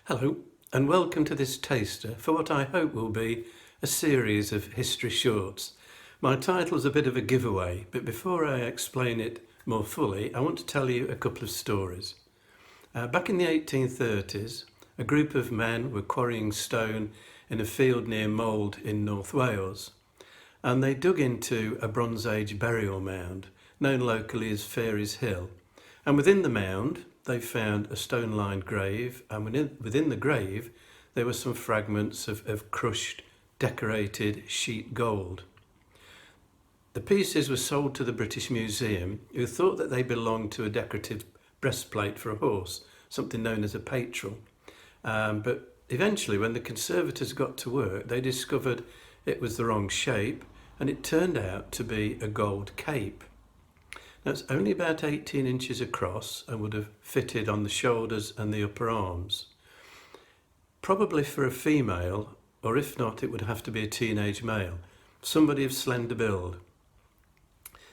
Hello, and welcome to this taster for what I hope will be a series of history shorts. My title's a bit of a giveaway, but before I explain it more fully, I want to tell you a couple of stories. Back in the 1830s, a group of men were quarrying stone in a field near Mold in North Wales, and they dug into a Bronze Age burial mound, known locally as Fairies Hill, and within the mound they found a stone-lined grave, and within the grave there were some fragments of crushed, decorated sheet gold. The pieces were sold to the British Museum, who thought that they belonged to a decorative breastplate for a horse, something known as a petrel. But eventually, when the conservators got to work, they discovered it was the wrong shape, and it turned out to be a gold cape. Now, it's only about 18 inches across and would have fitted on the shoulders and the upper arms. Probably for a female, or if not, it would have to be a teenage male, somebody of slender build.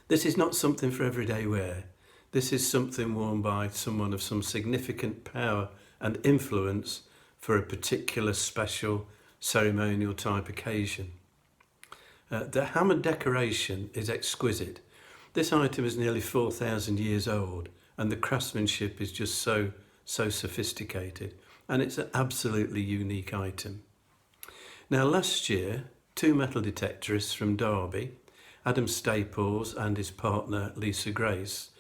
This is not something for everyday wear. This is something worn by someone of some significant power and influence for a particular special ceremonial type occasion. The hammered decoration is exquisite. This item is nearly 4,000 years old, and the craftsmanship is just so sophisticated, and it's an absolutely unique item. Now, last year, two metal detectorists from Derby, Adam Staples and his partner Lisa Grace,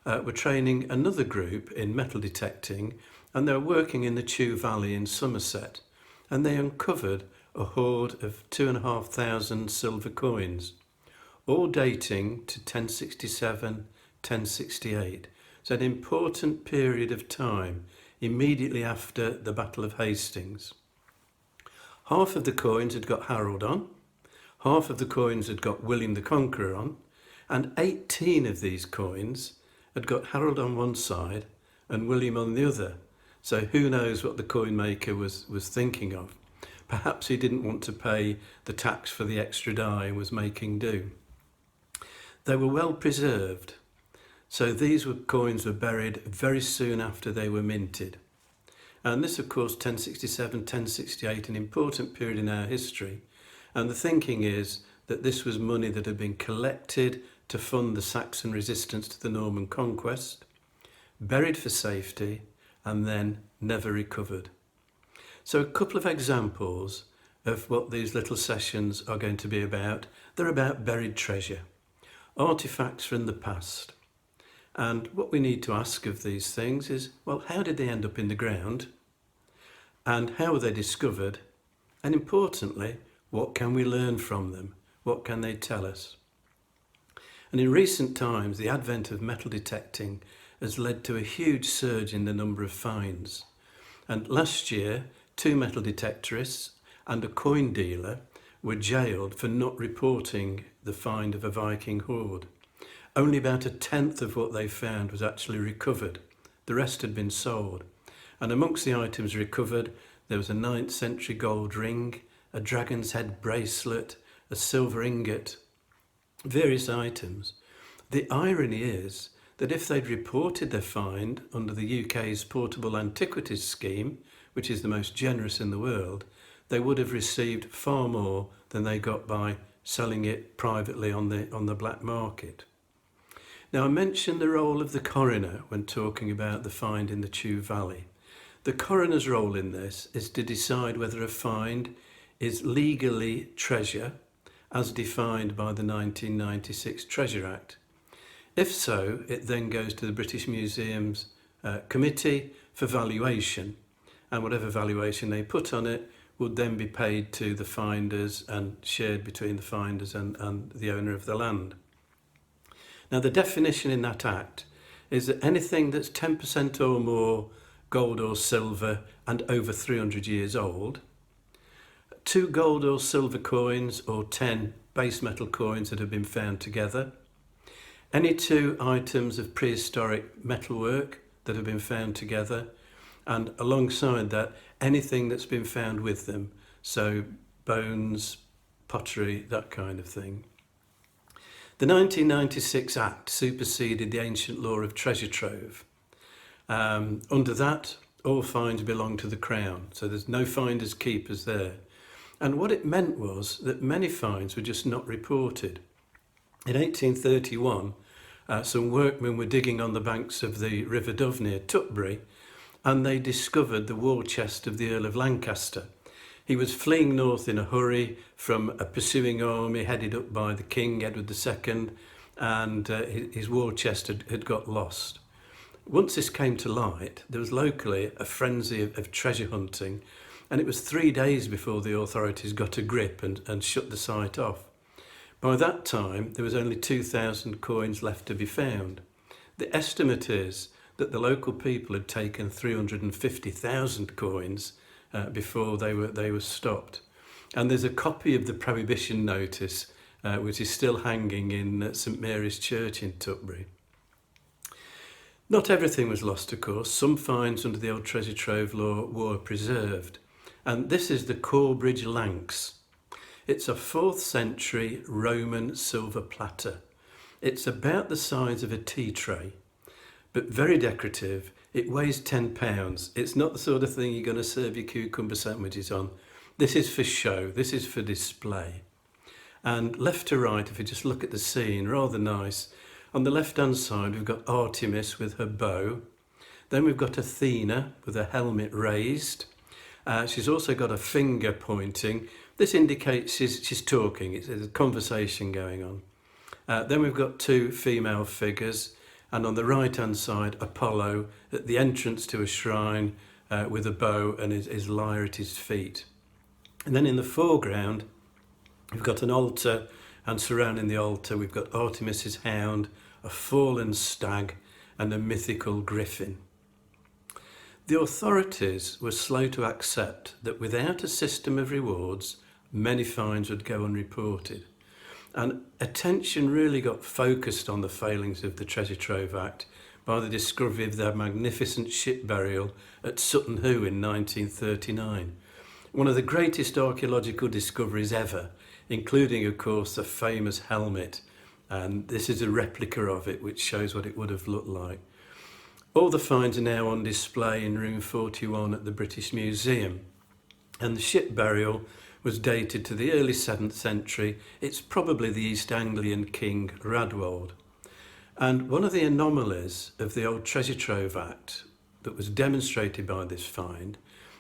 were training another group in metal detecting, and they were working in the Chew Valley in Somerset, and they uncovered a hoard of 2,500 silver coins, all dating to 1067, 1068. So an important period of time immediately after the Battle of Hastings. Half of the coins had got Harold on, half of the coins had got William the Conqueror on, and 18 of these coins had got Harold on one side and William on the other. So who knows what the coin maker was thinking of. Perhaps he didn't want to pay the tax for the extra die and was making do. They were well preserved, so these coins were buried very soon after they were minted. And this, of course, 1067, 1068, an important period in our history. And the thinking is that this was money that had been collected to fund the Saxon resistance to the Norman conquest, buried for safety, and then never recovered. So a couple of examples of what these little sessions are going to be about. They're about buried treasure, artifacts from the past. And what we need to ask of these things is, well, how did they end up in the ground? And how were they discovered? And importantly, what can we learn from them? What can they tell us? And in recent times, the advent of metal detecting has led to a huge surge in the number of finds. And last year, two metal detectorists and a coin dealer were jailed for not reporting the find of a Viking hoard. Only about a tenth of what they found was actually recovered. The rest had been sold. And amongst the items recovered, there was a 9th century gold ring, a dragon's head bracelet, a silver ingot, various items. The irony is that if they'd reported their find under the UK's Portable Antiquities Scheme, which is the most generous in the world, they would have received far more than they got by selling it privately on the black market. Now, I mentioned the role of the coroner when talking about the find in the Chew Valley. The coroner's role in this is to decide whether a find is legally treasure, as defined by the 1996 Treasure Act. If so, it then goes to the British Museum's committee for valuation, and whatever valuation they put on it would then be paid to the finders and shared between the finders and the owner of the land. Now, the definition in that act is that anything that's 10% or more gold or silver and over 300 years old, 2 gold or silver coins or 10 base metal coins that have been found together, any 2 items of prehistoric metalwork that have been found together, and alongside that, anything that's been found with them, so bones, pottery, that kind of thing. The 1996 Act superseded the ancient law of Treasure Trove. Under that, All finds belong to the Crown, so there's no finders keepers there. And what it meant was that many finds were just not reported. In 1831, some workmen were digging on the banks of the River Dove near Tutbury, and they discovered the war chest of the Earl of Lancaster. He was fleeing north in a hurry from a pursuing army headed up by the King, Edward II, and his war chest had got lost. Once this came to light, there was locally a frenzy of treasure hunting, and it was 3 days before the authorities got a grip and shut the site off. By that time, there was only 2,000 coins left to be found. The estimate is that the local people had taken 350,000 coins before they were stopped. And there's a copy of the prohibition notice which is still hanging in St Mary's Church in Tutbury. Not everything was lost, of course. Some finds under the old Treasure Trove law were preserved. And this is the Corbridge Lanx. It's a 4th century Roman silver platter. It's about the size of a tea tray, but very decorative. It weighs 10 pounds. It's not the sort of thing you're going to serve your cucumber sandwiches on. This is for show. This is for display. And left to right, if you just look at the scene, rather nice. On the left-hand side, we've got Artemis with her bow. Then we've got Athena with her helmet raised. She's also got a finger pointing. This indicates she's talking. There's a conversation going on. Then we've got 2 female figures. And on the right-hand side, Apollo at the entrance to a shrine with a bow and his lyre at his feet. And then in the foreground, we've got an altar, and surrounding the altar, we've got Artemis's hound, a fallen stag, and a mythical griffin. The authorities were slow to accept that without a system of rewards, many finds would go unreported. And attention really got focused on the failings of the Treasure Trove Act by the discovery of their magnificent ship burial at Sutton Hoo in 1939. One of the greatest archaeological discoveries ever, including, of course, the famous helmet. And this is a replica of it, which shows what it would have looked like. All the finds are now on display in room 41 at the British Museum. And the ship burial was dated to the early 7th century. It's probably the East Anglian king Radwold. And one of the anomalies of the old Treasure Trove Act that was demonstrated by this find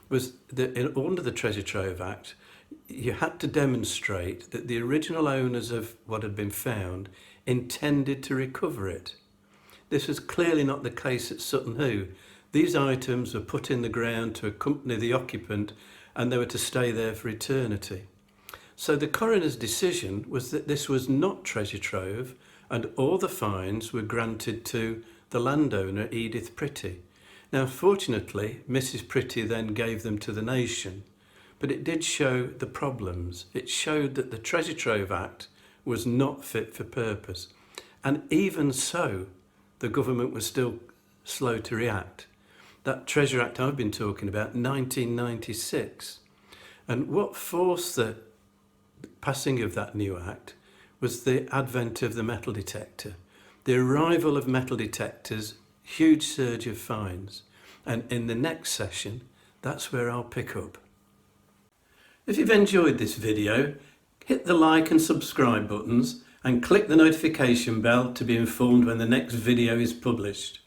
was that under the Treasure Trove Act, you had to demonstrate that the original owners of what had been found intended to recover it. This was clearly not the case at Sutton Hoo. These items were put in the ground to accompany the occupant, and they were to stay there for eternity. So the coroner's decision was that this was not treasure trove, and all the fines were granted to the landowner, Edith Pretty. Now, fortunately, Mrs. Pretty then gave them to the nation, but it did show the problems. It showed that the Treasure Trove Act was not fit for purpose. And even so, the government was still slow to react. That Treasure Act I've been talking about, 1996. And what forced the passing of that new act was the advent of the metal detector. The arrival of metal detectors, huge surge of fines. And in the next session, that's where I'll pick up. If you've enjoyed this video, hit the like and subscribe buttons and click the notification bell to be informed when the next video is published.